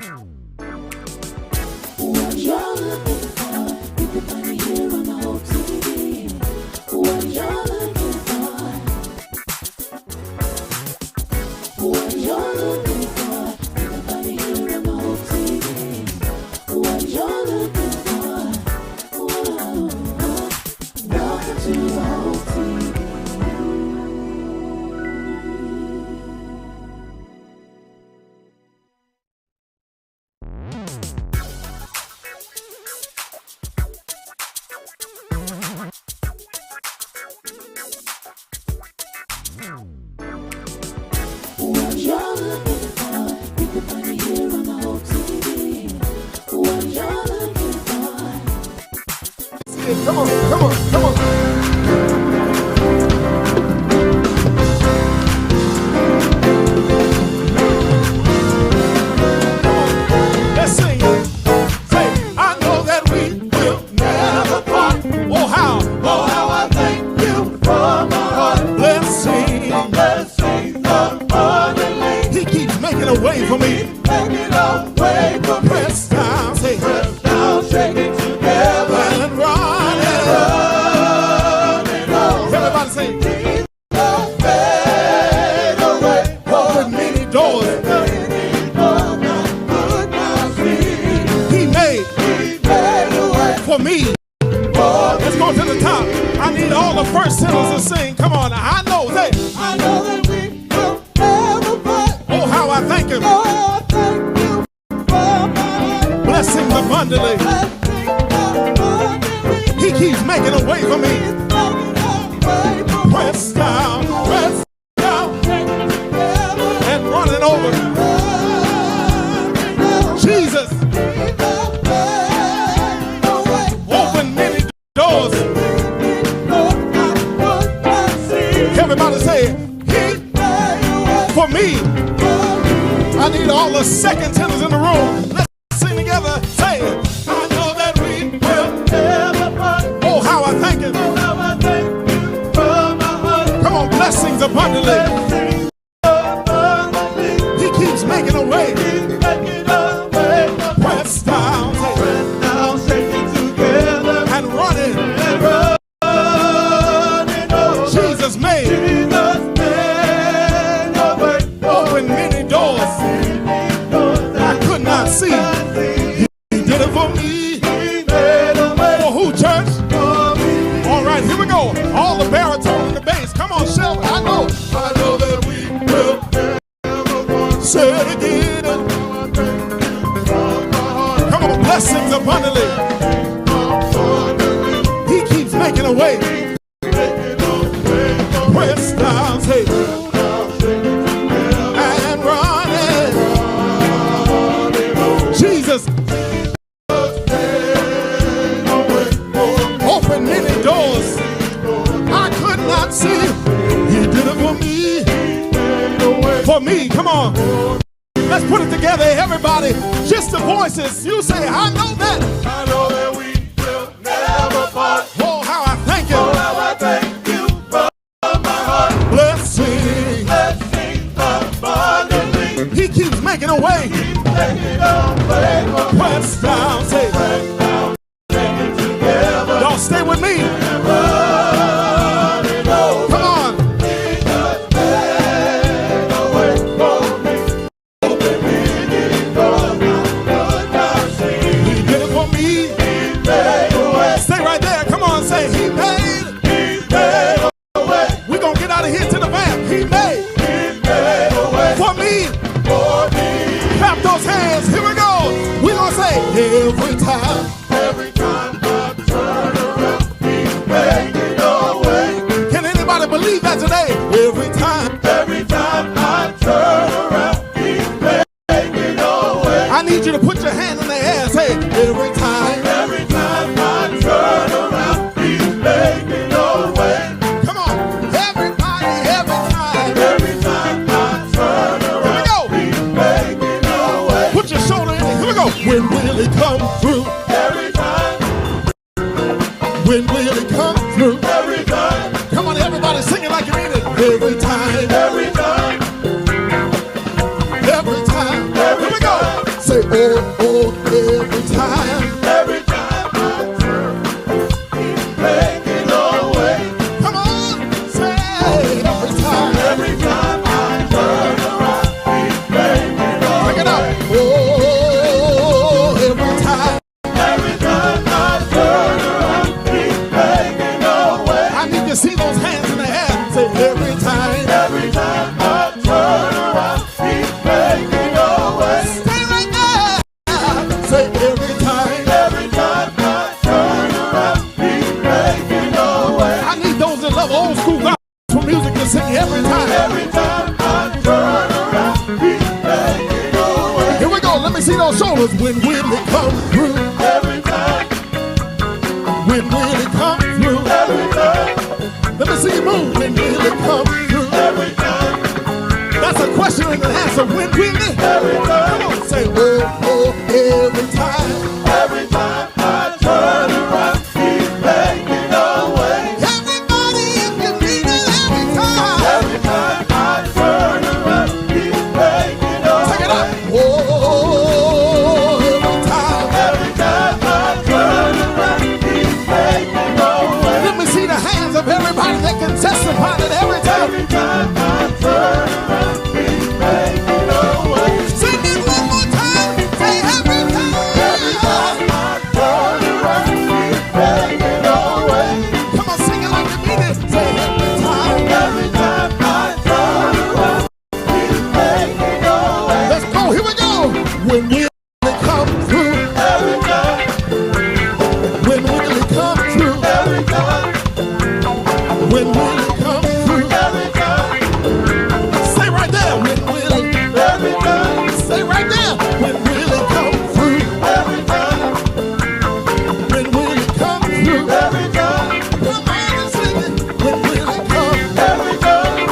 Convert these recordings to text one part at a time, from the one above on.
What you're looking for, you can find it here on the Hope TV. What you're looking for, what you're looking for, you can find it here on the Hope TV. What you're looking for, whoa, welcome to the Hope TV. What you're looking for, you can find it here on the Hope TV. What you're looking for. Come on, come on, come on. Let's sing it. Say, I know that we will never part. Oh, how I thank you from my heart. Let's sing abundantly. He keeps making a way for me. Making a way for me. Press down, say, press down, shake it together and run it over. Everybody say, Jesus fade away. Open many doors. He made a way for me. Let's go to the top. I need all the first sinners to sing. Come on, I know that we will never part. Oh, how I thank him. Oh, I thank you for my heart. Blessings abundantly. He keeps making a way for me. Press down, and running over. Jesus, open many doors. Everybody say, he for me. I need all the second tenors in the room. Let's sing together. Say it. I know that we will never part. Oh, how I thank him. Oh, how I thank you from my heart. Come on, blessings abundantly. He keeps making a way. Press down, shake it together, and run it. Jesus made a way. Open many doors I could not see. He did it for me. For who, church? All right, here we go. All the baritone and the bass. Come on, Shelby. I know that we will. Say it again. Come on, blessings abundantly. He keeps making a way. Press down, say, and run it. Jesus, open many doors I could not see. He did it for me. For me, come on. Let's put it together, everybody. Just the voices. You say, I know that. I know that we will never part. Oh, how I thank you. Oh, how I thank you from my heart. Blessing abundantly. He keeps making a way. Keep making a way. Press down, say, press down, take it together. Y'all stay with me. Come on. Stay right there. Come on, say he made a way. We're gonna get out of here to the back. He made a way for me. Clap those hands. Here we go. We're gonna say every time I turn around, every time. Every time I turn, He's making a way. Come on, say every time. Every time I turn around, He's making a way. Pick it up. Oh, every time. Every time I turn around, He's making a way. I need to see those hands in the air. Say every time. Every time I turn around, He's making a way. Stay right there. Say every time. Every time I turn around, He's making a way. I need those that love old school gospel music to sing every time. Every time I turn around, He's making a way. Here we go. Let me see those shoulders. When will it come through? Every time, When will it come through? every time, Let me see you move. When will it come through? every time, That's a question and an answer. When will it? every time, Come on, say oh, every time. every time I turn around, He's making a way. Everybody, if you need it every time. Every time I turn around, He's making a Take it up. way. Oh, every time. Every time I turn around, He's making a way. Let me see the hands of everybody that can testify that every time. Every time I turn around, He's making a way. Sing it one more time. Say every time. Every time I turn around, He's making a way. Come on, sing it like you mean it. Say every time. Every time I turn around, He's making a way. Let's go. Here we go. When will it come through? Every time, When will it come through? every time, When will it come through? every time, Stay right there. When will it? every time, Stay right there. When will it come through? every time, When will it come through? every time, Come on and sing it. When will it come? every time,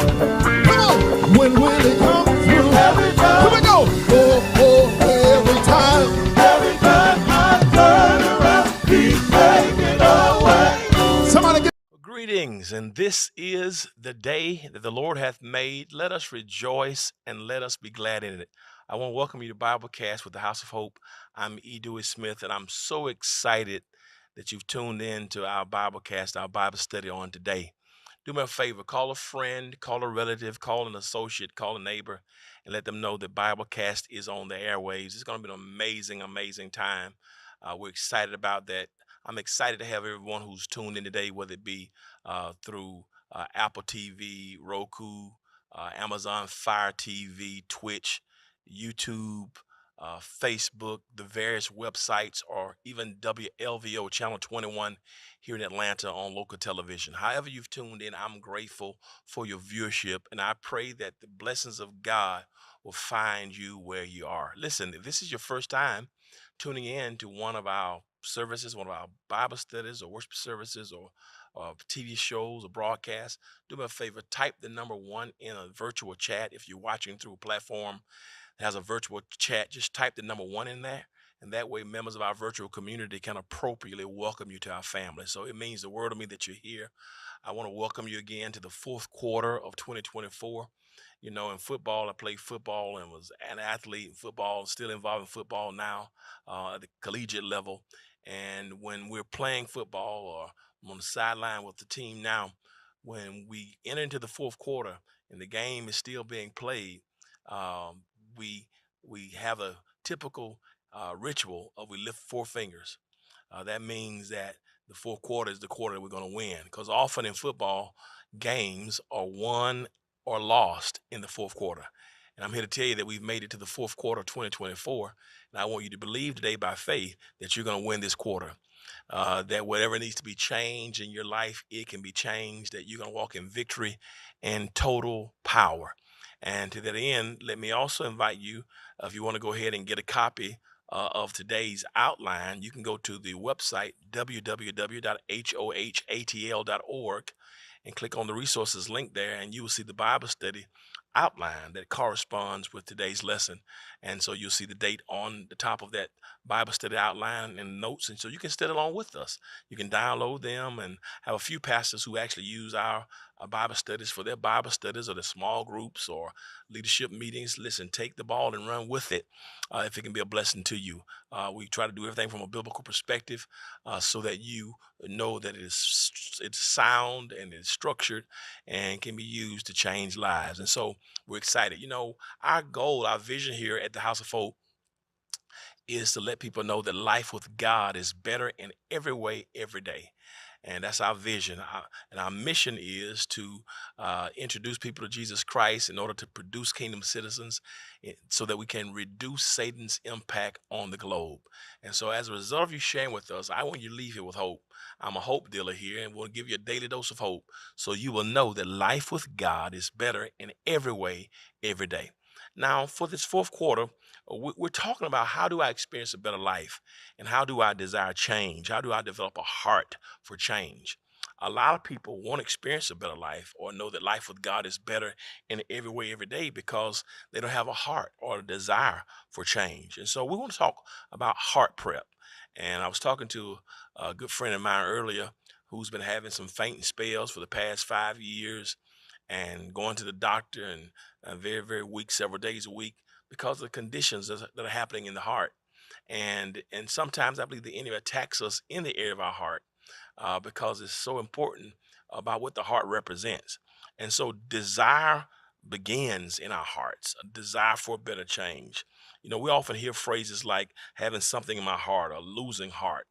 Come on. When will it come through? every Here time, we go. Every time. every time I turn around, He's making a way. Somebody get. Greetings, and this is the day that the Lord hath made. Let us rejoice and let us be glad in it. I want to welcome you to Biblecast with the House of Hope. I'm E. Dewey Smith, and I'm so excited that you've tuned in to our Biblecast, our Bible study on today. Do me a favor, call a friend, call a relative, call an associate, call a neighbor, and let them know that Biblecast is on the airwaves. It's going to be an amazing, amazing time. We're excited about that. I'm excited to have everyone who's tuned in today, whether it be through Apple TV, Roku, Amazon Fire TV, Twitch, YouTube, Facebook, the various websites, or even WLVO Channel 21 here in Atlanta on local television. However you've tuned in, I'm grateful for your viewership, and I pray that the blessings of God will find you where you are. Listen, if this is your first time tuning in to one of our services, one of our Bible studies or worship services or TV shows or broadcasts, do me a favor, type the number 1 in a virtual chat. If you're watching through a platform that has a virtual chat, just type the number 1 in there. And that way members of our virtual community can appropriately welcome you to our family. So it means the world to me that you're here. I want to welcome you again to the 4th quarter of 2024. You know, in football, I played football and was an athlete in football, still involved in football now at the collegiate level. And when we're playing football or I'm on the sideline with the team now, when we enter into the 4th quarter and the game is still being played, we have a typical ritual of we lift 4 fingers. That means that the 4th quarter is the quarter that we're going to win, because often in football, games are won or lost in the 4th quarter. And I'm here to tell you that we've made it to the 4th quarter of 2024. And I want you to believe today by faith that you're going to win this quarter. That whatever needs to be changed in your life, it can be changed, that you're going to walk in victory and total power. And to that end, let me also invite you, if you want to go ahead and get a copy of today's outline, you can go to the website, www.hohatl.org, and click on the resources link there, and you will see the Bible study outline that corresponds with today's lesson. And so you'll see the date on the top of that Bible study outline and notes, and so you can study along with us. You can download them, and have a few pastors who actually use our Bible studies for their Bible studies or their small groups or leadership meetings. Listen, take the ball and run with it if it can be a blessing to you. We try to do everything from a biblical perspective so that you know that it's sound and it's structured and can be used to change lives. And so we're excited. You know, our goal, our vision here at the House of Hope is to let people know that life with God is better in every way, every day. And that's our vision. And our mission is to introduce people to Jesus Christ in order to produce kingdom citizens so that we can reduce Satan's impact on the globe. And so, as a result of you sharing with us, I want you to leave here with hope. I'm a hope dealer here, and we'll give you a daily dose of hope so you will know that life with God is better in every way, every day. Now, for this fourth quarter, we're talking about how do I experience a better life and how do I desire change? How do I develop a heart for change? A lot of people want to experience a better life or know that life with God is better in every way, every day because they don't have a heart or a desire for change. And so we want to talk about heart prep. And I was talking to a good friend of mine earlier who's been having some fainting spells for the past 5 years and going to the doctor and very, very weak, several days a week because of the conditions that are happening in the heart. And sometimes I believe the enemy attacks us in the area of our heart because it's so important about what the heart represents. And so desire begins in our hearts, a desire for a better change. You know, we often hear phrases like having something in my heart or losing heart,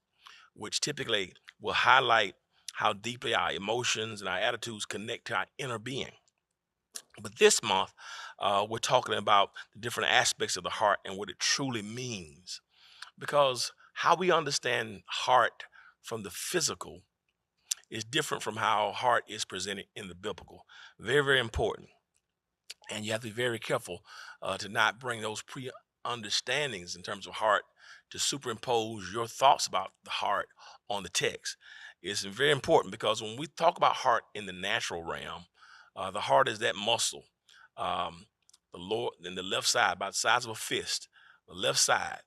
which typically will highlight how deeply our emotions and our attitudes connect to our inner being. But this month, we're talking about the different aspects of the heart and what it truly means. Because how we understand heart from the physical is different from how heart is presented in the biblical. Very, very important. And you have to be very careful to not bring those pre understandings in terms of heart to superimpose your thoughts about the heart on the text. It's very important because when we talk about heart in the natural realm, the heart is that muscle, um, the lower, in the left side, about the size of a fist, the left side,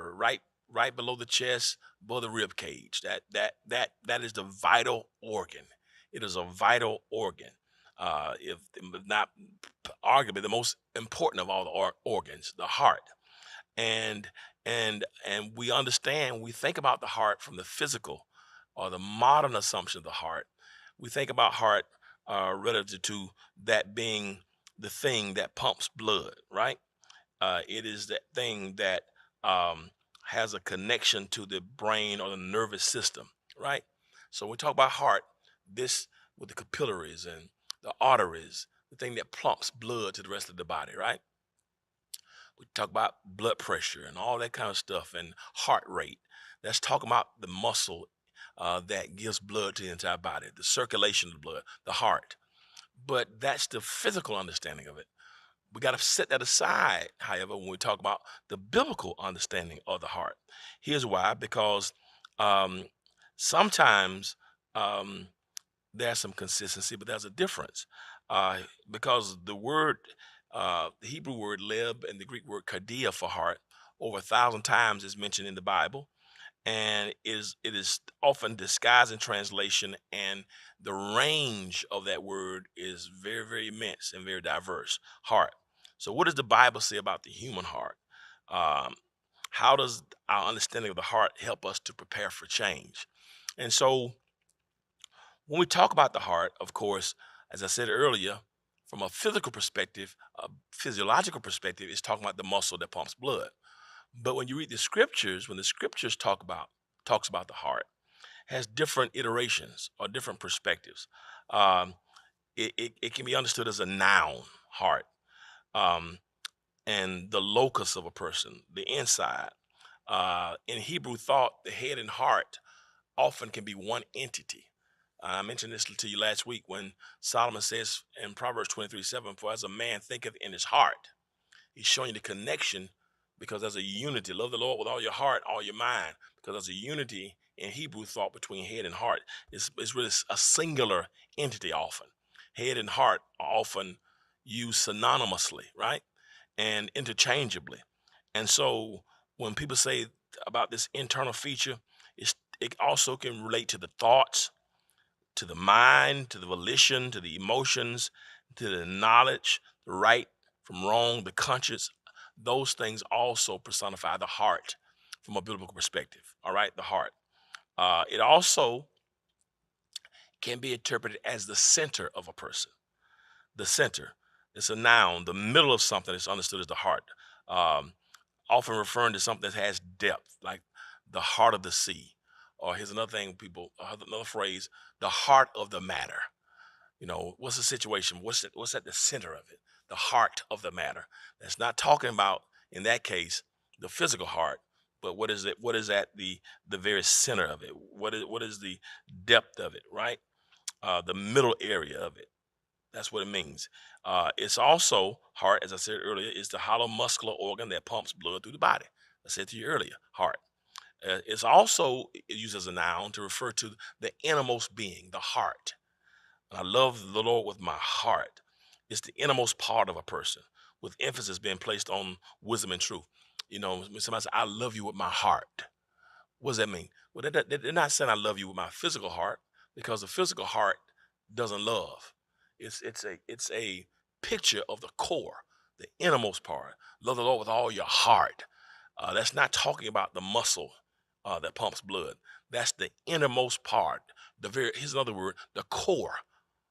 right below the chest, above the rib cage. That is the vital organ. It is a vital organ. If not arguably the most important of all the organs, the heart. And and we understand, we think about the heart from the physical or the modern assumption of the heart. We think about heart relative to that being the thing that pumps blood, right? It is that thing that um, has a connection to the brain or the nervous system, right? So when we talk about heart, this with the capillaries and the arteries, the thing that pumps blood to the rest of the body, right? We talk about blood pressure and all that kind of stuff and heart rate. That's talking about the muscle that gives blood to the entire body, the circulation of the blood, the heart. But that's the physical understanding of it. We got to set that aside, however, when we talk about the biblical understanding of the heart. Here's why: because um, sometimes um, there's some consistency, but there's a difference. Uh, because the Hebrew word leb and the Greek word kardia for heart, over 1,000 times is mentioned in the Bible, and it is often disguised in translation, and the range of that word is very, very immense and very diverse. Heart. So, what does the Bible say about the human heart? Um, how does our understanding of the heart help us to prepare for change? And so, when we talk about the heart, of course, as I said earlier, from a physical perspective, a physiological perspective, it's talking about the muscle that pumps blood. But when you read the scriptures, when the scriptures talks about the heart, has different iterations or different perspectives. Um, it can be understood as a noun, heart, um, and the locus of a person, the inside. In Hebrew thought, the head and heart often can be one entity. I mentioned this to you last week when Solomon says in Proverbs 23:7, "For as a man thinketh in his heart," he's showing you the connection because there's a unity. Love the Lord with all your heart, all your mind, because there's a unity in Hebrew thought between head and heart. It's really a singular entity often. Head and heart are often used synonymously, right? And interchangeably. And so when people say about this internal feature, it also can relate to the thoughts, to the mind, to the volition, to the emotions, to the knowledge, the right from wrong, the conscience. Those things also personify the heart from a biblical perspective. All right, the heart. It also can be interpreted as the center of a person. The center. It's a noun. The middle of something is understood as the heart. Um, Often referring to something that has depth, like the heart of the sea. Or here's another thing, another phrase, the heart of the matter. What's the situation? What's at the center of it? The heart of the matter. That's not talking about, in that case, the physical heart, but what is it? What is at the very center of it? What is the depth of it, right? The middle area of it. That's what it means. It's also heart, as I said earlier, is the hollow muscular organ that pumps blood through the body. I said to you earlier, heart. It's also used as a noun to refer to the innermost being, the heart. And I love the Lord with my heart. It's the innermost part of a person, with emphasis being placed on wisdom and truth. When somebody says, I love you with my heart. What does that mean? Well, they're not saying I love you with my physical heart, because the physical heart doesn't love. It's a picture of the core, the innermost part. Love the Lord with all your heart. That's not talking about the muscle that pumps blood. That's the innermost part. Here's another word, the core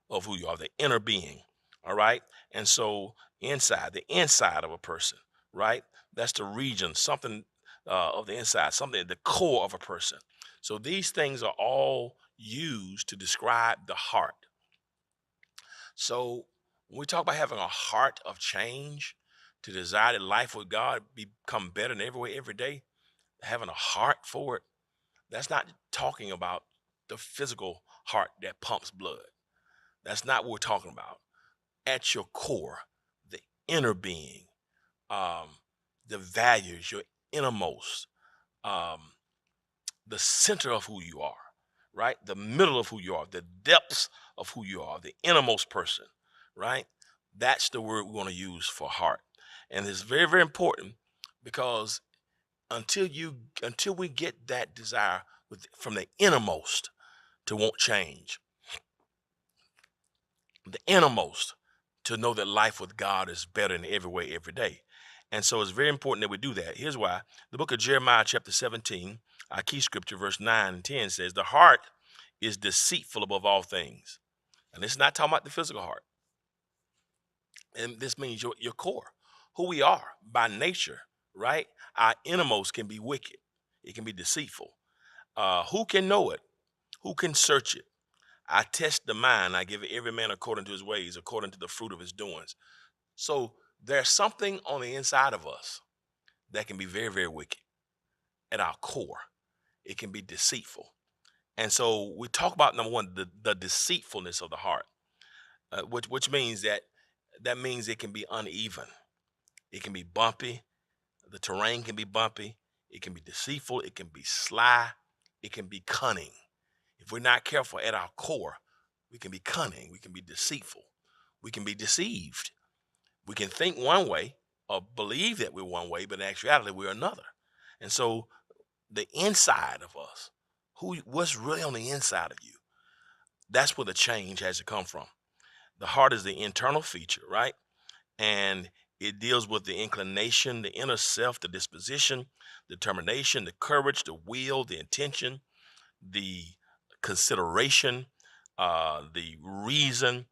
of who you are, the inner being. All right. And so the inside of a person, right? That's the region, something of the inside, something at the core of a person. So these things are all used to describe the heart. So when we talk about having a heart of change, to desire that life with God become better in every way, every day, having a heart for it, that's not talking about the physical heart that pumps blood. That's not what we're talking about. At your core, the inner being, um, the values, your innermost, um, the center of who you are, right? The middle of who you are, the depths of who you are, the innermost person, right? That's the word we want to use for heart. And it's very, very important, because until we get that desire from the innermost to want change, the innermost to know that life with God is better in every way, every day. And so it's very important that we do that. Here's why. The book of Jeremiah, chapter 17, our key scripture, verse 9 and 10 says, the heart is deceitful above all things. And it's not talking about the physical heart. And this means your core, who we are by nature, right? Our innermost can be wicked. It can be deceitful. Who can know it? Who can search it? I test the mind. I give every man according to his ways, according to the fruit of his doings. So there's something on the inside of us that can be very, very wicked at our core. It can be deceitful. And so we talk about, number one, the deceitfulness of the heart, which means that means it can be uneven. It can be bumpy. The terrain can be bumpy. It can be deceitful. It can be sly. It can be cunning. If we're not careful at our core, we can be cunning. We can be deceitful. We can be deceived. We can think one way or believe that we're one way, but in actuality, we're another. And so the inside of us, what's really on the inside of you, that's where the change has to come from. The heart is the internal feature, right? And it deals with the inclination, the inner self, the disposition, determination, the courage, the will, the intention, the consideration, the reason,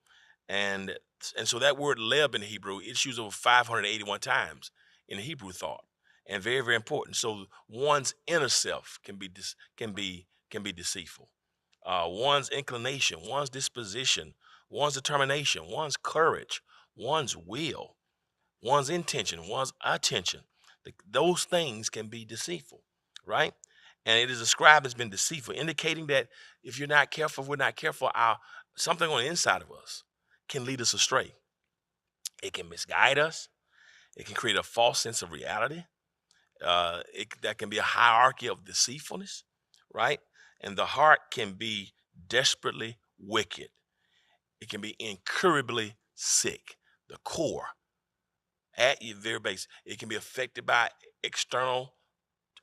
and so that word leb in Hebrew, it's used over 581 times in Hebrew thought, and very, very important. So one's inner self can be deceitful. One's inclination, one's disposition, one's determination, one's courage, one's will, one's intention, one's attention. Those things can be deceitful, right? And it is described as being deceitful, indicating that if you're not careful, if we're not careful, something on the inside of us can lead us astray. It can misguide us. It can create a false sense of reality. That can be a hierarchy of deceitfulness, right? And the heart can be desperately wicked. It can be incurably sick. The core, at your very base, it can be affected by external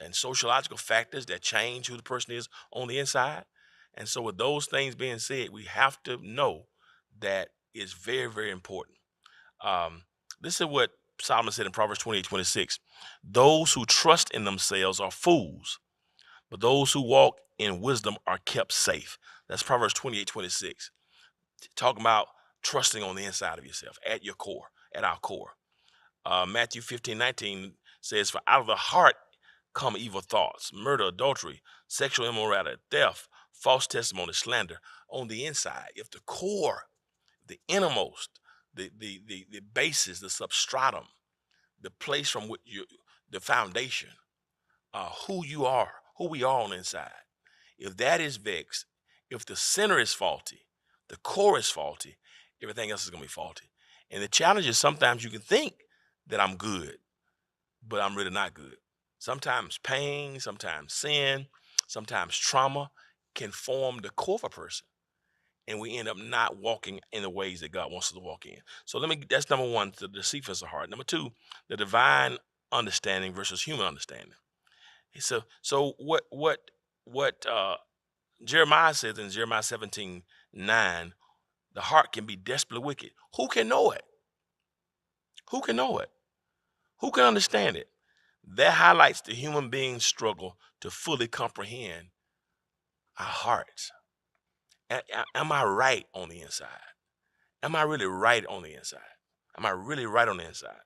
and sociological factors that change who the person is on the inside. And so with those things being said, we have to know that it's very, very important. This is what Solomon said in Proverbs 28:26. Those who trust in themselves are fools, but those who walk in wisdom are kept safe. That's Proverbs 28:26. Talking about trusting on the inside of yourself, at your core, at our core. Matthew 15:19 says, for out of the heart come evil thoughts, murder, adultery, sexual immorality, theft, false testimony, slander. On the inside, if the core, the innermost, the basis, the substratum, the place from which the foundation, who you are, who we are on the inside, if that is vexed, if the center is faulty, the core is faulty, everything else is going to be faulty. And the challenge is sometimes you can think that I'm good, but I'm really not good. Sometimes pain, sometimes sin, sometimes trauma can form the core of a person. And we end up not walking in the ways that God wants us to walk in. So that's number one, the deceitfulness of heart. Number two, the divine understanding versus human understanding. So what Jeremiah says in Jeremiah 17:9, the heart can be desperately wicked. Who can know it? Who can know it? Who can understand it? That highlights the human being's struggle to fully comprehend our hearts. Am I right on the inside? Am I really right on the inside? Am I really right on the inside?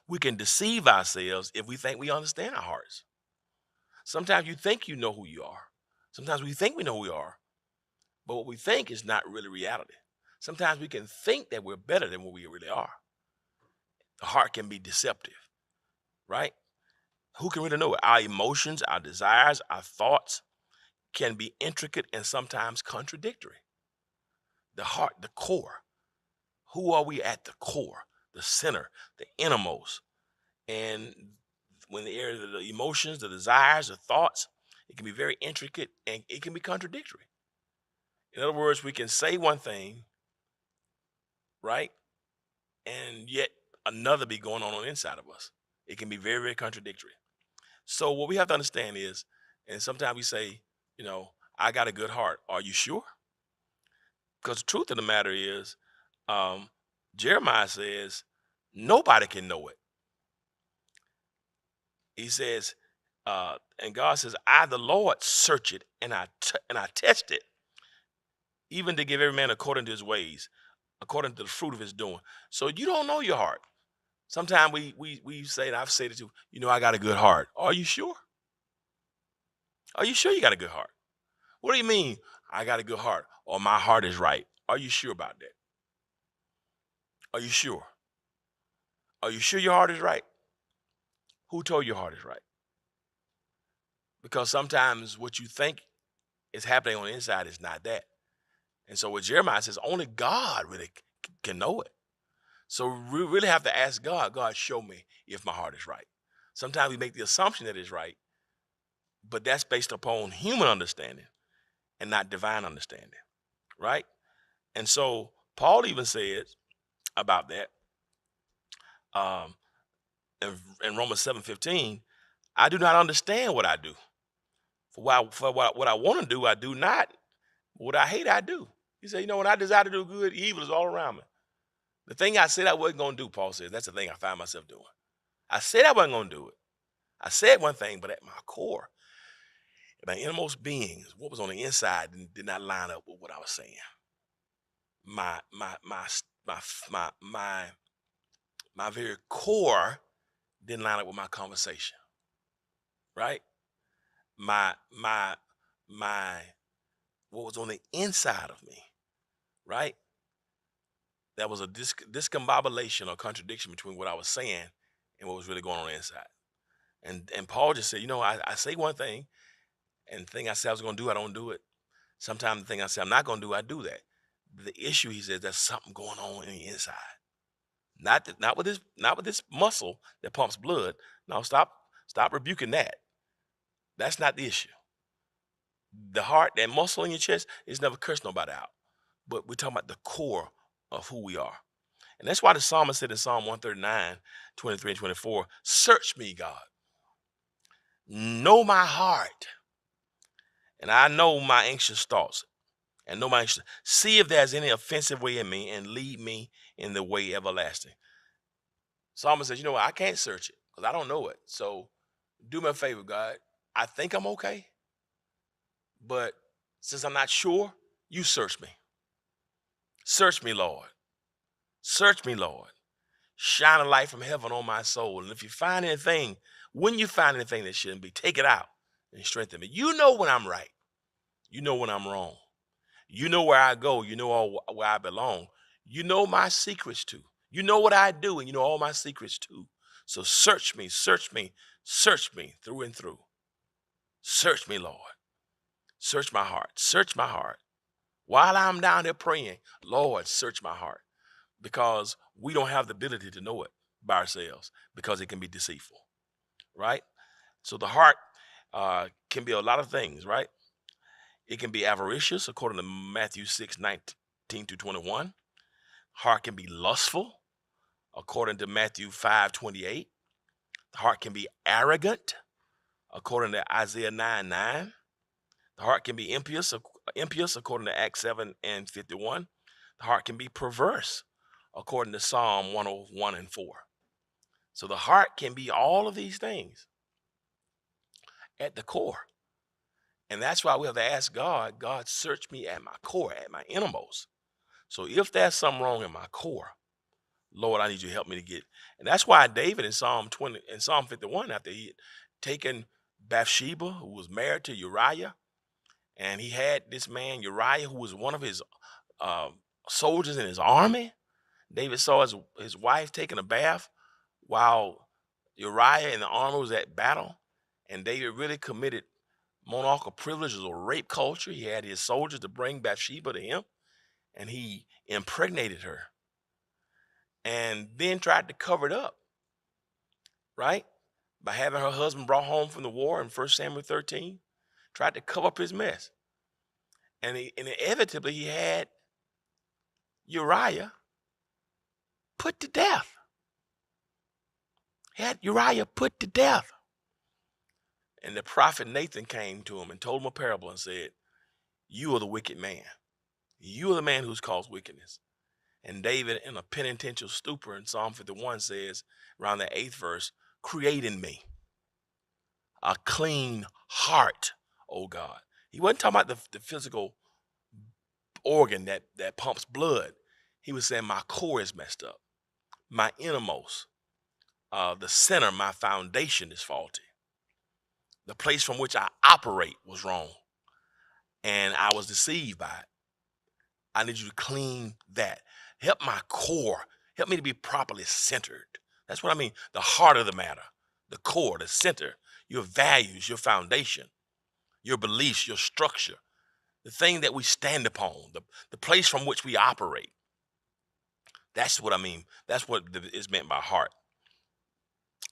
We can deceive ourselves if we think we understand our hearts. Sometimes you think you know who you are. Sometimes we think we know who we are. But what we think is not really reality. Sometimes we can think that we're better than what we really are. The heart can be deceptive, right? Who can really know it? Our emotions, our desires, our thoughts can be intricate and sometimes contradictory. The heart, the core. Who are we at the core, the center, the innermost? And when the area of the emotions, the desires, the thoughts, it can be very intricate and it can be contradictory. In other words, we can say one thing, right? And yet another be going on the inside of us. It can be very, very contradictory. So what we have to understand is, and sometimes we say, I got a good heart. Are you sure? Because the truth of the matter is, Jeremiah says, nobody can know it. He says, and God says, I, the Lord, search it and I test it, even to give every man according to his ways, according to the fruit of his doing. So you don't know your heart. Sometimes we say, and I've said it too, I got a good heart. Are you sure? Are you sure you got a good heart? What do you mean, I got a good heart, or my heart is right? Are you sure about that? Are you sure? Are you sure your heart is right? Who told you your heart is right? Because sometimes what you think is happening on the inside is not that. And so what Jeremiah says, only God really can know it. So we really have to ask God, show me if my heart is right. Sometimes we make the assumption that it's right, but that's based upon human understanding and not divine understanding, right? And so Paul even says about that in Romans 7:15, I do not understand what I do. For what I want to do, I do not. What I hate, I do. He said, when I desire to do good, evil is all around me. The thing I said I wasn't going to do, Paul says, that's the thing I find myself doing. I said I wasn't going to do it. I said one thing, but at my core, my innermost being, what was on the inside did not line up with what I was saying. My very core didn't line up with my conversation, right? My what was on the inside of me, right? That was a discombobulation or contradiction between what I was saying and what was really going on inside. And Paul just said, I say one thing, and the thing I said I was going to do, I don't do it. Sometimes the thing I say I'm not going to do, I do that. The issue, he says, there's something going on in the inside. Not with this muscle that pumps blood. No, stop rebuking that. That's not the issue. The heart, that muscle in your chest, is never cursed nobody out. But we're talking about the core of who we are. And that's why the psalmist said in Psalm 139, 23 and 24, search me, God. Know my heart And I know my anxious thoughts and know my anxious. See if there's any offensive way in me and lead me in the way everlasting. Psalmist says, you know what? I can't search it because I don't know it. So do me a favor, God. I think I'm okay, but since I'm not sure, you search me. Search me, Lord. Search me, Lord. Shine a light from heaven on my soul. And if you find anything, when you find anything that shouldn't be, take it out and strengthen me. You know when I'm right. You know when I'm wrong. You know where I go. You know where I belong. You know my secrets too. You know what I do, and you know all my secrets too. So search me, search me, search me through and through. Search me, Lord. Search my heart. Search my heart. While I'm down there praying, Lord, search my heart. Because we don't have the ability to know it by ourselves because it can be deceitful, right? So the heart can be a lot of things, right? It can be avaricious, according to Matthew 6:19-21. Heart can be lustful, according to Matthew 5:28. The heart can be arrogant, according to Isaiah 9:9. The heart can be impious, according to Acts 7:51. The heart can be perverse, according to Psalm 101:4. So the heart can be all of these things at the core. And that's why we have to ask God, God, search me at my core, at my innermost. So if there's something wrong in my core, Lord, I need you to help me to get. And that's why David in Psalm 51, after he had taken Bathsheba, who was married to Uriah, and he had this man Uriah, who was one of his soldiers in his army. David saw his wife taking a bath while Uriah in the army was at battle. And David really committed monarchical privileges or rape culture. He had his soldiers to bring Bathsheba to him, and he impregnated her and then tried to cover it up, right? By having her husband brought home from the war in 1 Samuel 13, tried to cover up his mess. And inevitably he had Uriah put to death. He had Uriah put to death. And the prophet Nathan came to him and told him a parable and said, you are the wicked man. You are the man who's caused wickedness. And David, in a penitential stupor in Psalm 51, says, around the 8th verse, create in me a clean heart, O God. He wasn't talking about the physical organ that pumps blood. He was saying my core is messed up. My innermost, the center, my foundation is faulty. The place from which I operate was wrong. And I was deceived by it. I need you to clean that. Help my core. Help me to be properly centered. That's what I mean. The heart of the matter, the core, the center, your values, your foundation, your beliefs, your structure, the thing that we stand upon, the place from which we operate. That's what I mean. That's what is meant by heart.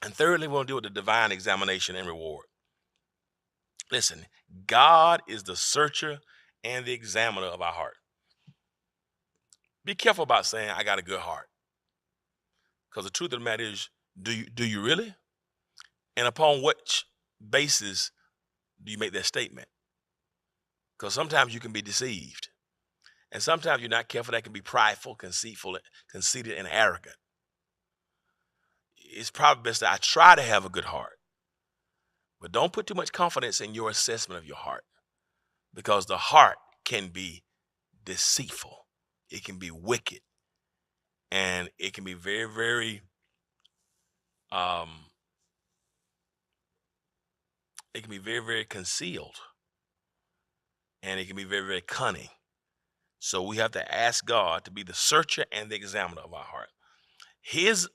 And thirdly, we're going to deal with the divine examination and reward. Listen, God is the searcher and the examiner of our heart. Be careful about saying, I got a good heart. Because the truth of the matter is, do you really? And upon which basis do you make that statement? Because sometimes you can be deceived. And sometimes you're not careful, that can be prideful, conceited, and arrogant. It's probably best that I try to have a good heart. But don't put too much confidence in your assessment of your heart. Because the heart can be deceitful. It can be wicked. And it can be very, very, it can be very, very concealed. And it can be very, very cunning. So we have to ask God to be the searcher and the examiner of our heart. His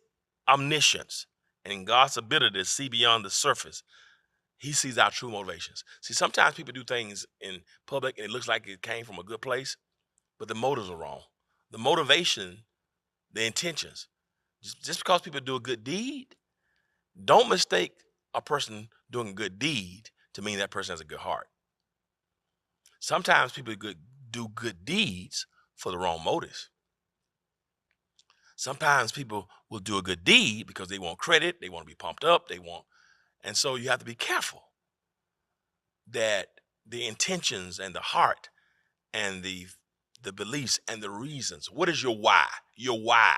omniscience and God's ability to see beyond the surface, he sees our true motivations. See, sometimes people do things in public and it looks like it came from a good place, but the motives are wrong. The motivation, the intentions. Just because people do a good deed, don't mistake a person doing a good deed to mean that person has a good heart. Sometimes people do good deeds for the wrong motives. Sometimes people will do a good deed because they want credit, they want to be pumped up, and so you have to be careful that the intentions and the heart and the beliefs and the reasons. What is your why? Your why.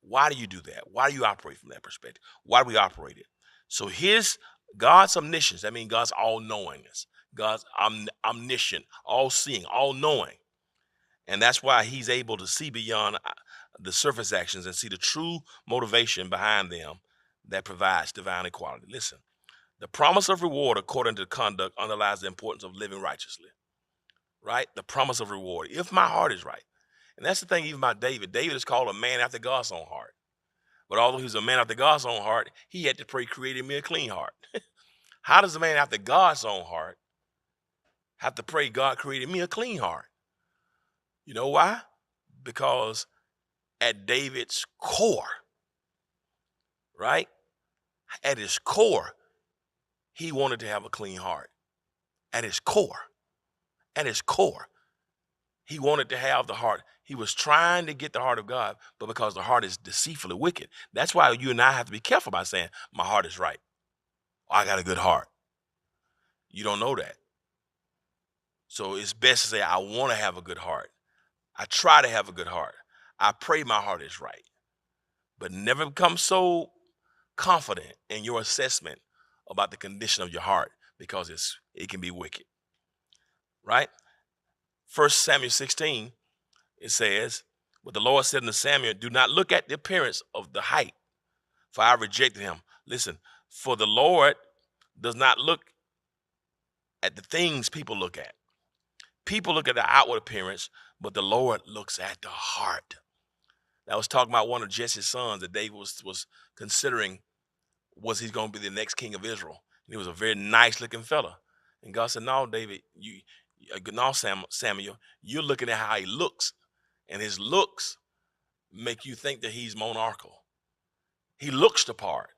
Why do you do that? Why do you operate from that perspective? Why do we operate it? So here's God's omniscience. That means God's all-knowingness. God's omniscient, all-seeing, all-knowing. And that's why he's able to see beyond the surface actions and see the true motivation behind them that provides divine equality. Listen, the promise of reward according to conduct underlies the importance of living righteously, right? The promise of reward, if my heart is right. And that's the thing even about David. David is called a man after God's own heart. But although he was a man after God's own heart, he had to pray, creating me a clean heart. How does a man after God's own heart have to pray, God created me a clean heart? You know why? Because at David's core, right? At his core, he wanted to have a clean heart. At his core, he wanted to have the heart. He was trying to get the heart of God, but because the heart is deceitfully wicked. That's why you and I have to be careful about saying, my heart is right. I got a good heart. You don't know that. So it's best to say, I want to have a good heart. I try to have a good heart. I pray my heart is right. But never become so confident in your assessment about the condition of your heart because it can be wicked. Right? 1 Samuel 16, it says, but the Lord said unto Samuel, do not look at the appearance of the height, for I rejected him. Listen, for the Lord does not look at the things people look at. People look at the outward appearance, but the Lord looks at the heart. I was talking about one of Jesse's sons that David was considering, was he going to be the next king of Israel? And he was a very nice looking fella. And God said, no, David, Samuel, you're looking at how he looks, and his looks make you think that he's monarchical. He looks the part.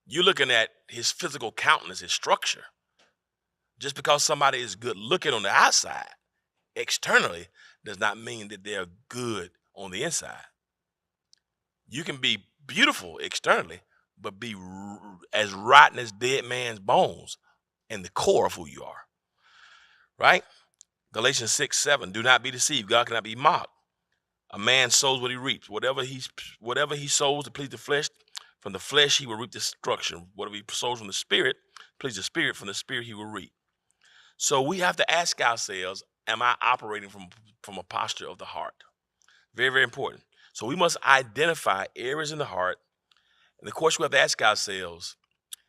You're looking at his physical countenance, his structure. Just because somebody is good looking on the outside, externally, does not mean that they're good on the inside. You can be beautiful externally, but be as rotten as dead man's bones in the core of who you are. Right? Galatians 6:7, do not be deceived. God cannot be mocked. A man sows what he reaps. Whatever he sows to please the flesh, from the flesh he will reap destruction. Whatever he sows from the spirit, please the spirit, from the spirit he will reap. So we have to ask ourselves, am I operating from a posture of the heart? Very, very important. So we must identify areas in the heart. And the question we have to ask ourselves,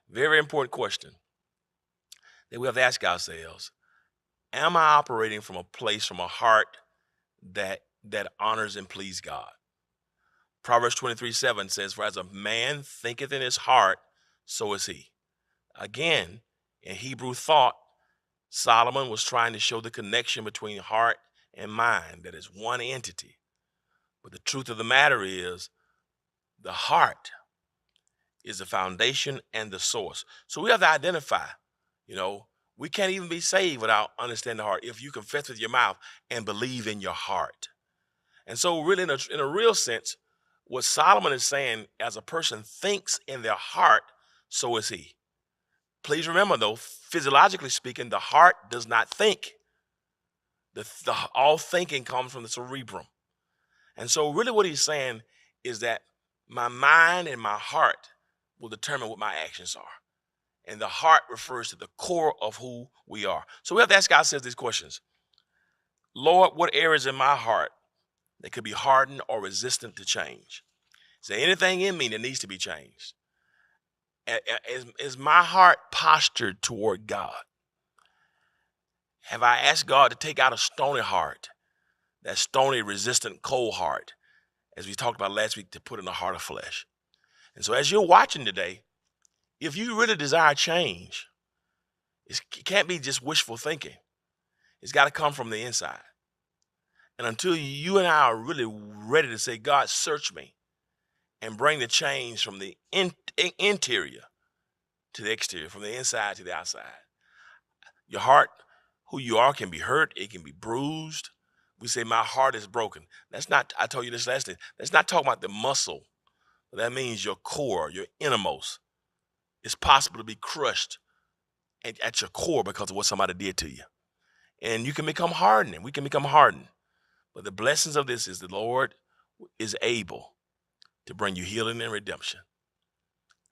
very, very important question, that we have to ask ourselves, am I operating from a place, from a heart that honors and pleases God? Proverbs 23:7 says, for as a man thinketh in his heart, so is he. Again, in Hebrew thought, Solomon was trying to show the connection between heart and mind, that is one entity. But the truth of the matter is, the heart is the foundation and the source. So we have to identify, we can't even be saved without understanding the heart. If you confess with your mouth and believe in your heart. And so really in a real sense, what Solomon is saying, as a person thinks in their heart, so is he. Please remember though, physiologically speaking, the heart does not think. All thinking comes from the cerebrum. And so really what he's saying is that my mind and my heart will determine what my actions are. And the heart refers to the core of who we are. So we have to ask ourselves these questions. Lord, what areas in my heart that could be hardened or resistant to change? Is there anything in me that needs to be changed? Is my heart postured toward God? Have I asked God to take out a stony heart, that stony, resistant, cold heart, as we talked about last week, to put in a heart of flesh? And so as you're watching today, if you really desire change, it can't be just wishful thinking. It's got to come from the inside. And until you and I are really ready to say, God, search me, and bring the change from the interior to the exterior, from the inside to the outside. Your heart, who you are, can be hurt. It can be bruised. We say, my heart is broken. That's not, I told you this last thing, that's not talking about the muscle. That means your core, your innermost. It's possible to be crushed at your core because of what somebody did to you. And you can become hardened, and we can become hardened. But the blessings of this is the Lord is able to bring you healing and redemption.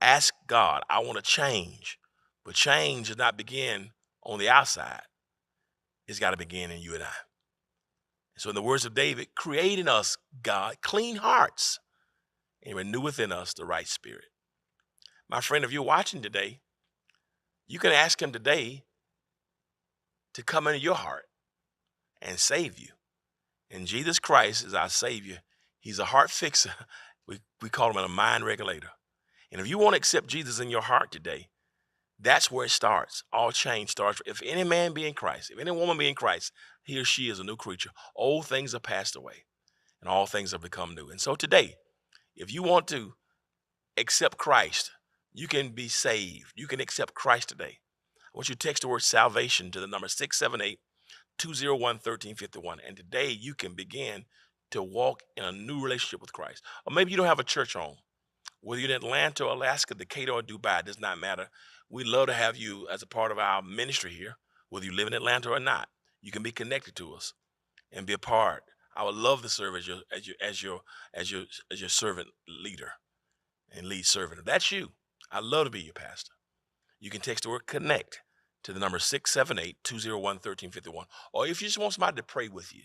Ask God, I want to change. But change does not begin on the outside. It's got to begin in you and I. So in the words of David, create in us, God, clean hearts and renew within us the right spirit. My friend, if you're watching today, you can ask him today to come into your heart and save you. And Jesus Christ is our Savior. He's a heart fixer. We call him a mind regulator. And if you want to accept Jesus in your heart today, that's where it starts. All change starts. If any man be in Christ, if any woman be in Christ, he or she is a new creature. Old things are passed away and all things have become new. And so today, if you want to accept Christ, you can be saved. You can accept Christ today. I want you to text the word salvation to the number 678-201-1351. And today you can begin to walk in a new relationship with Christ. Or maybe you don't have a church home. Whether you're in Atlanta, Alaska, Decatur, or Dubai, it does not matter. We'd love to have you as a part of our ministry here, whether you live in Atlanta or not. You can be connected to us and be a part. I would love to serve as your servant leader and lead servant. If that's you, I'd love to be your pastor. You can text the word connect to the number 678-201-1351. Or if you just want somebody to pray with you,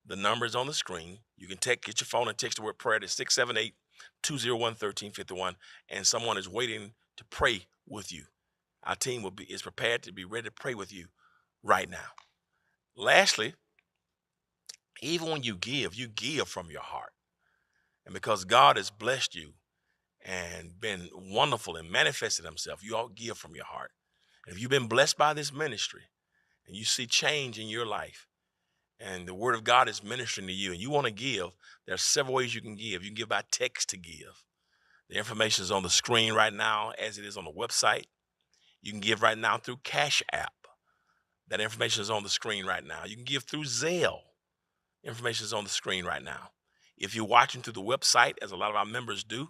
the number is on the screen. You can get your phone and text the word prayer to 678-201-1351, and someone is waiting to pray with you. Our team is prepared to be ready to pray with you right now. Lastly, even when you give from your heart. And because God has blessed you and been wonderful and manifested himself, you all give from your heart. And if you've been blessed by this ministry and you see change in your life and the word of God is ministering to you and you want to give, there are several ways you can give. You can give by text to give. The information is on the screen right now as it is on the website. You can give right now through Cash App. That information is on the screen right now. You can give through Zelle. Information is on the screen right now. If you're watching through the website, as a lot of our members do,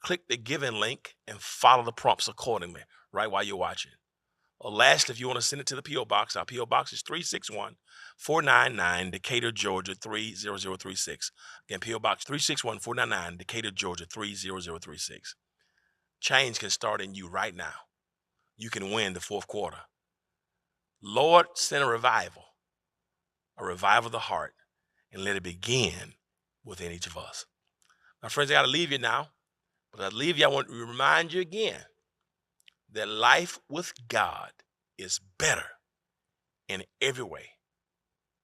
click the giving link and follow the prompts accordingly right while you're watching. Or lastly, if you want to send it to the P.O. Box, our P.O. Box is 361-499, Decatur, Georgia, 30036. Again, P.O. Box 361-499, Decatur, Georgia, 30036. Change can start in you right now. You can win the fourth quarter. Lord, send a revival of the heart, and let it begin within each of us. My friends, I got to leave you now, but I leave you, I want to remind you again that life with God is better in every way,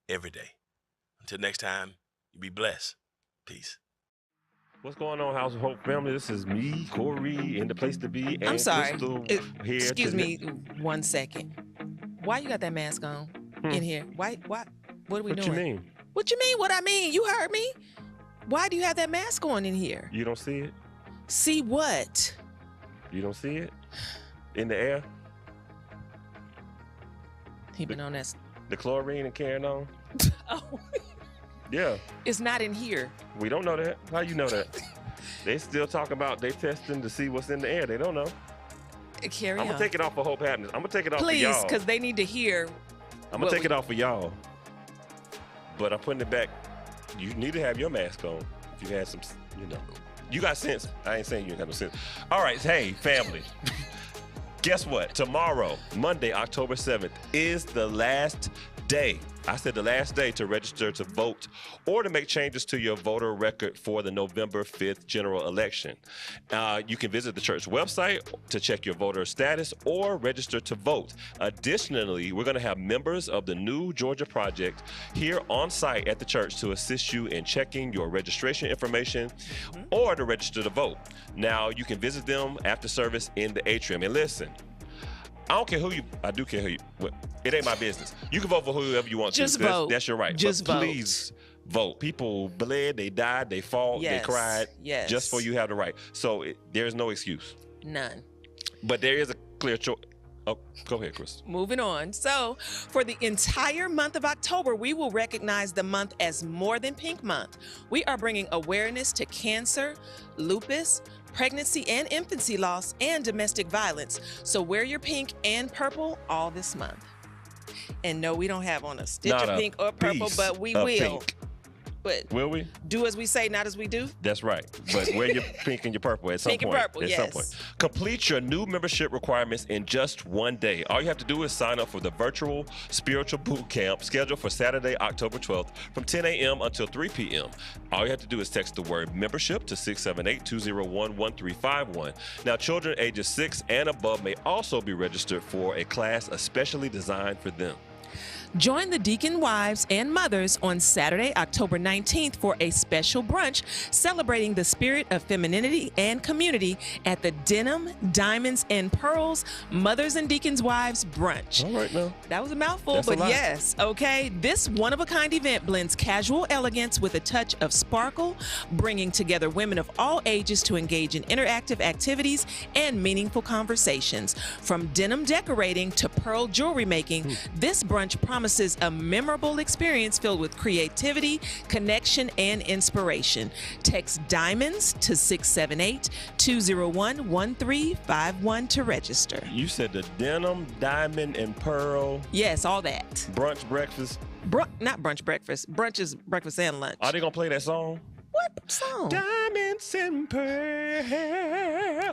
every day. Until next time, you be blessed. Peace. What's going on, House of Hope family? This is me, Corey, in the place to be, and I'm sorry. Crystal here. Excuse me 1 second. Why you got that mask on in here? Why? What are we doing? What you mean? What you mean? What I mean? You heard me. Why do you have that mask on in here? You don't see it? See what? You don't see it? In the air? He been on that. The chlorine and carrying on? Oh, Yeah, it's not in here. we don't know that. How you know that? They still talking about they testing to see what's in the air. They don't know. Carry I'm on. gonna take it off for Hope Happiness. I'm gonna take it off Please, for y'all. because they need to hear. I'm gonna take it off for y'all. But I'm putting it back. You need to have your mask on. If you had some, you got sense. I ain't saying you ain't have no sense. All right, hey, family. Guess what? Tomorrow, Monday, October 7th, is the last day. I said the last day to register to vote or to make changes to your voter record for the November 5th general election. You can visit the church website to check your voter status or register to vote. Additionally, we're going to have members of the New Georgia Project here on site at the church to assist you in checking your registration information or to register to vote. Now, you can visit them after service in the atrium. And listen, I don't care I do care who you, it ain't my business. You can vote for whoever you want Just to. vote. That's your right. Just but vote. Please vote. People bled, they died, they fought, Yes. they cried. Yes. Just for you have the right. So there's no excuse. None. But there is a clear choice. Oh, go ahead, Chris. Moving on. So, for the entire month of October, we will recognize the month as More Than Pink Month. We are bringing awareness to cancer, lupus, pregnancy and infancy loss, and domestic violence. So wear your pink and purple all this month. And no, we don't have on a stitch Not of a pink or purple, piece but we of will. pink. But Will we? do as we say, not as we do. That's right. But wear your pink and your purple at some Pink and point. purple, at some yes. point. Complete your new membership requirements in just one day. All you have to do is sign up for the virtual spiritual boot camp scheduled for Saturday, October 12th from 10 a.m. until 3 p.m. All you have to do is text the word membership to 678-201-1351. Now, children ages 6 and above may also be registered for a class especially designed for them. Join the deacon wives and mothers on Saturday, October 19th for a special brunch celebrating the spirit of femininity and community at the Denim, Diamonds, and Pearls Mothers and Deacons Wives Brunch. All right, now. That was a mouthful, That's a but lot. yes, okay. This one-of-a-kind event blends casual elegance with a touch of sparkle, bringing together women of all ages to engage in interactive activities and meaningful conversations. From denim decorating to pearl jewelry making, this brunch promises a memorable experience filled with creativity, connection, and inspiration. Text DIAMONDS to 678-201-1351 to register. You said the denim, diamond, and pearl Yes, all that. brunch breakfast. Not brunch, breakfast. Brunch is breakfast and lunch. Are they going to play that song? What song? Diamonds and pearl.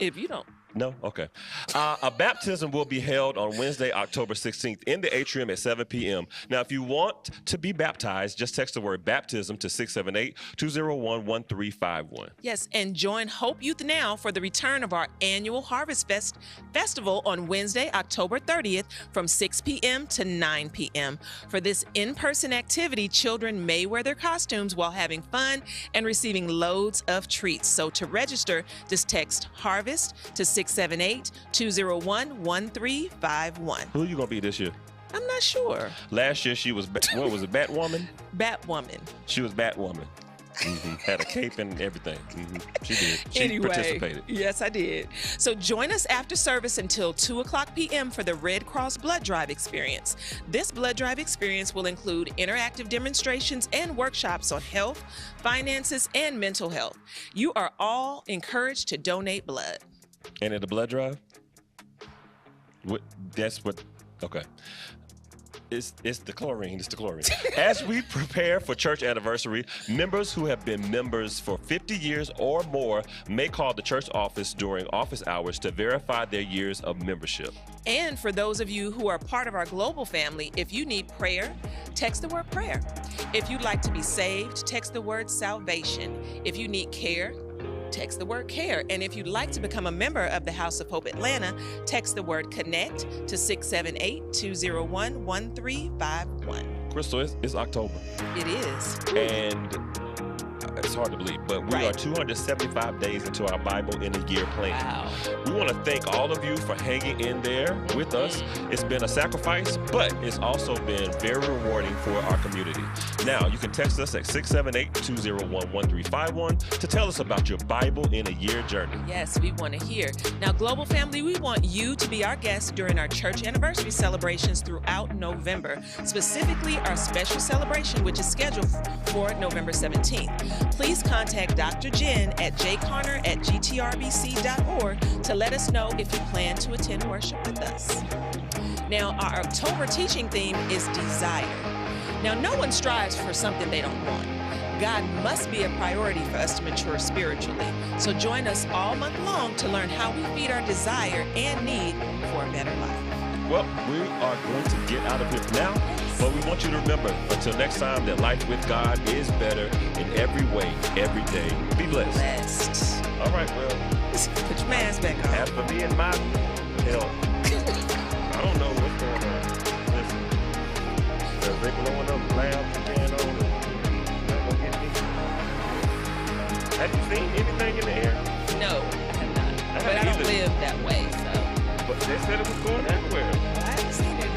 If you don't. No? Okay. A baptism will be held on Wednesday, October 16th in the atrium at 7 p.m. Now, if you want to be baptized, just text the word baptism to 678-201-1351. Yes, and join Hope Youth Now for the return of our annual Harvest Festival on Wednesday, October 30th from 6 p.m. to 9 p.m. For this in-person activity, children may wear their costumes while having fun and receiving loads of treats. So to register, just text HARVEST to 678-201-1351. Who are you going to be this year? I'm not sure. Last year, she was, what was it, Batwoman? Batwoman. She was Batwoman. Had a cape and everything. She did. She participated. Yes, I did. So join us after service until 2 o'clock p.m. for the Red Cross Blood Drive experience. This blood drive experience will include interactive demonstrations and workshops on health, finances, and mental health. You are all encouraged to donate blood. And at the blood drive? That's what, okay. It's the chlorine. It's the chlorine. As we prepare for church anniversary, members who have been members for 50 years or more may call the church office during office hours to verify their years of membership. And for those of you who are part of our global family, if you need prayer, text the word prayer. If you'd like to be saved, text the word salvation. If you need care, text the word care. And if you'd like to become a member of the House of Hope Atlanta, text the word connect to 678-201-1351. Crystal, it's October. It is. And it's hard to believe, but we Right. are 275 days into our Bible in a year plan. Wow. We want to thank all of you for hanging in there with us. It's been a sacrifice, but it's also been very rewarding for our community. Now, you can text us at 678-201-1351 to tell us about your Bible in a year journey. Yes, we want to hear. Now, Global Family, we want you to be our guest during our church anniversary celebrations throughout November, specifically our special celebration, which is scheduled for November 17th. Please contact Dr. Jen at jcarner@gtrbc.org to let us know if you plan to attend worship with us. Now, our October teaching theme is desire. Now, no one strives for something they don't want. God must be a priority for us to mature spiritually. So join us all month long to learn how we feed our desire and need for a better life. Well, we are going to get out of here for now, but we want you to remember, until next time, that life with God is better in every way, every day. Be blessed. Blessed. All right, well, Put your mask back on. as for me and my health, I don't know what's going on. Listen, they blowing up labs again on it. Not gonna get me. Have you seen anything in the air? No, I have not. But I haven't don't either. live that way, so But they said it was going everywhere. I haven't seen it.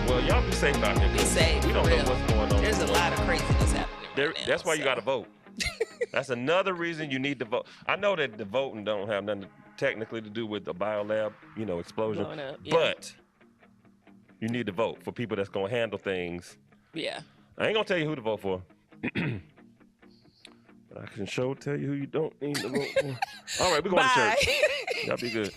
No. Well, y'all be safe out here. Be safe. We don't for know real. what's going on. There's a lot of craziness happening. Right now, That's why you so. got to vote. That's another reason you need to vote. I know that the voting don't have nothing technically to do with the biolab, explosion, Blowing up, yeah. but you need to vote for people that's gonna handle things. Yeah. I ain't gonna tell you who to vote for. But I can sure tell you who you don't need to vote for. All right, we're going to Bye. church. Y'all be good.